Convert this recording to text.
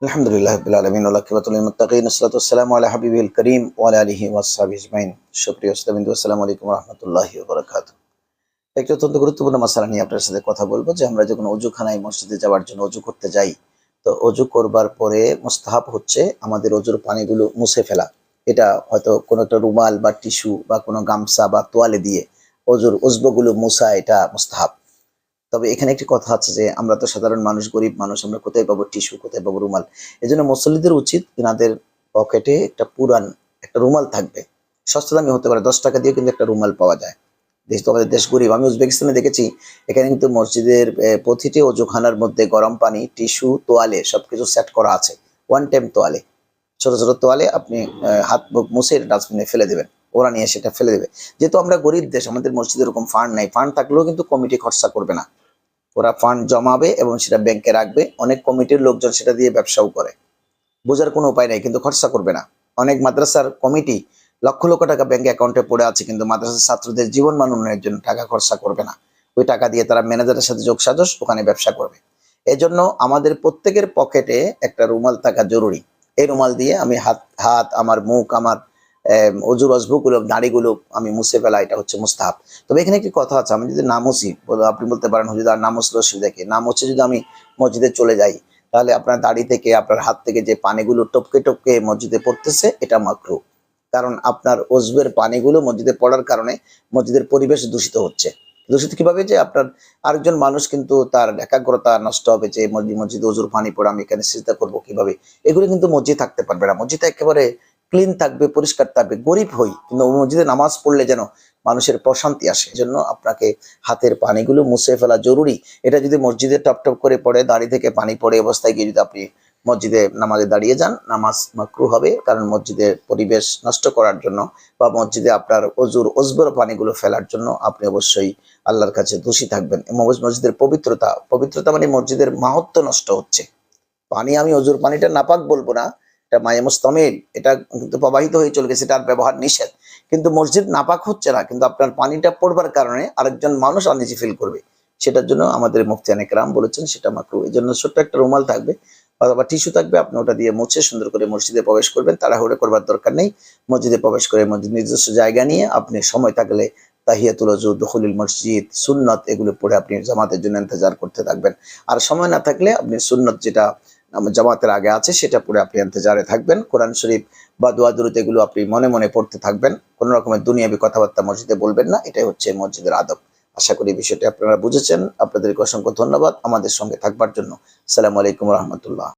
আলহামদুলিল্লাহ রাব্বিল আলামিন ওয়া আকিবাতুল লিল মুত্তাকিন ওয়াসসালাতু ওয়াসসালামু আলা হাবিবিল কারীম ওয়া আলা আলিহি ওয়া আসহাবিহি আজমাইন। সুপ্রিয় শ্রোতাবৃন্দ, আসসালামু আলাইকুম ওয়া রাহমাতুল্লাহি ওয়া বারাকাতুহু। একটি অত্যন্ত গুরুত্বপূর্ণ মাসআলা নিয়ে আপনার সাথে কথা বলবো যে আমরা যখন ওযুখানায় মসজিদে যাওয়ার জন্য ওযু করতে যাই, তো ওযু করবার পরে মুস্তাহাব হচ্ছে আমাদের ওযুর পানিগুলো মুছে ফেলা। এটা হয়তো কোনো একটা রুমাল বা টিস্যু বা কোনো গামছা বা তোয়ালে দিয়ে ওযুর উজবগুলো মুছা এটা মুস্তাহাব। তবে এখানে একটি কথা আছে যে আমরা তো সাধারণ মানুষ, গরিব মানুষ, আমরা কোথায় পাবো টিস্যু, কোথায় পাবো রুমাল? এজন্য মুসল্লিদের উচিত ইনাদের পকেটে একটা পুরান একটা রুমাল থাকবে। সস্তা দামি হতে পারে, ৳১০ দিয়ে কিন্তু একটা রুমাল পাওয়া যায়। দেশ তো আমাদের দেশ গরিব। আমি উজবেকিস্তানে দেখেছি এখানে কিন্তু মসজিদের প্রতিটি অজুখানার মধ্যে গরম পানি, টিস্যু, তোয়ালে সবকিছু সেট করা আছে। ওয়ান টাইম তোয়ালে। ছোট, ছোট তোয়ালে আপনি হাত মুখ মুছে ডাস্টবিনে ফেলে দেবেন। ওরা নিয়ে সেটা ফেলে দেবে। যেহেতু আমরা গরিব দেশ, আমাদের মসজিদে এরকম ফান্ড নাই। ফান্ড থাকলেও কিন্তু কমিটি খরচা করবে না। ওরা ফান্ড জমাবে এবং সেটা ব্যাংকে রাখবে। অনেক কমিটির লোকজন সেটা দিয়ে ব্যবসাও করে। বোঝার কোনো উপায় নাই, কিন্তু খরচা করবে না। অনেক মাদ্রাসার কমিটি লক্ষ লক্ষ টাকা ব্যাংক অ্যাকাউন্টে পড়ে আছে, কিন্তু মাদ্রাসার ছাত্রদের জীবন মান উন্নয়নের জন্য টাকা খরচা করবে না। ওই টাকা দিয়ে তারা ম্যানেজারের সাথে যোগসাজশ ওখানে ব্যবসা করবে। এজন্য আমাদের প্রত্যেকের পকেটে একটা রুমাল থাকা জরুরি। এই রুমাল দিয়ে আমি হাত হাত আমার মুখ, আমার অজুর অজবুগুলো, দাড়িগুলো আমি মুছে ফেলা, এটা হচ্ছে মুস্তাহাব। তবে এখানে একটি কথা আছে, আমি যদি না মুছি, আপনি বলতে পারেন হুজুর আর না মুছলে অসুবিধা কি? না মুছে যদি আমি মসজিদে চলে যাই, তাহলে আপনার দাড়ি থেকে, আপনার হাত থেকে যে পানিগুলো টপকে টপকে মসজিদে পড়তেছে, এটা মাকরুহ। কারণ আপনার ওজবের পানিগুলো মসজিদে পড়ার কারণে মসজিদের পরিবেশ দূষিত হচ্ছে। দূষিত কিভাবে? যে আপনার আরেকজন মানুষ কিন্তু তার একাগ্রতা নষ্ট হবে, যে মসজিদে ওজুর পানি পড়ে আমি এখানে সিজদা করব কিভাবে? এগুলো কিন্তু মসজিদ থাকতে পারবে না। মসজিদ একেবারে ক্লিন থাকবে, পরিষ্কার থাকবে। গরিব হই, কিন্তু মসজিদে নামাজ পড়লে যেন মানুষের প্রশান্তি আসে। এজন্য আপনাকে হাতের পানিগুলো মুছে ফেলা জরুরি। এটা যদি মসজিদে টপ টপ করে পড়ে, দাড়ি থেকে পানি পড়ে অবস্থায় গিয়ে যদি আপনি মসজিদে নামাজে দাঁড়িয়ে যান, নামাজ মাকরুহ হবে। কারণ মসজিদের পরিবেশ নষ্ট করার জন্য বা মসজিদে আপনার ওজবর পানিগুলো ফেলার জন্য আপনি অবশ্যই আল্লাহর কাছে দোষী থাকবেন। এবং মসজিদের পবিত্রতা মানে মসজিদের মাহাত্ম্য নষ্ট হচ্ছে। পানি আমি অজুর পানিটা নাপাক বলবো না, এটা মায়ে মুস্তামিল, এটা কিন্তু প্রবাহিত হয়ে চলে গেছে, এটার ব্যবহার নিষেধ। কিন্তু মসজিদ নাপাক হচ্ছে না, কিন্তু আপনার পানিটা পড়বার কারণে আরেকজন মানুষ আনইজি ফিল করবে। সেটার জন্য আমাদের মুফতিয়ানে কেরাম বলেছেন সেটা মাকরুহ। এই জন্য ছোট্ট একটা রুমাল থাকবে অথবা টিস্যু থাকবে, আপনি ওটা দিয়ে মুছে সুন্দর করে মসজিদে প্রবেশ করবেন। তাড়াহুড়ো করবার দরকার নেই। মসজিদে প্রবেশ করে মসজিদ নিজস্ব জায়গা নিয়ে আপনি সময় থাকলে তাহিয়াতুল ওযু, দুখুলুল মসজিদ, সুন্নত এগুলো পড়ে আপনি জামাতের জন্য ইন্তজার করতে থাকবেন। আর সময় না থাকলে আপনি সুন্নত যেটা জামাতের আগে আছে সেটা পড়ে আপনি ইন্তজারে থাকবেন। কোরআন শরীফ বা দোয়া দুরূদ এগুলো আপনি মনে মনে পড়তে থাকবেন। কোনো রকমের দুনিয়াবি কথাবার্তা মসজিদে বলবেন না। এটাই হচ্ছে মসজিদের আদব। আশা করি বিষয়টি আপনারা বুঝেছেন। আপনাদেরকে অসংখ্য ধন্যবাদ আমাদের সঙ্গে থাকবার জন্য। আসসালামু আলাইকুম ওয়া রাহমাতুল্লাহ।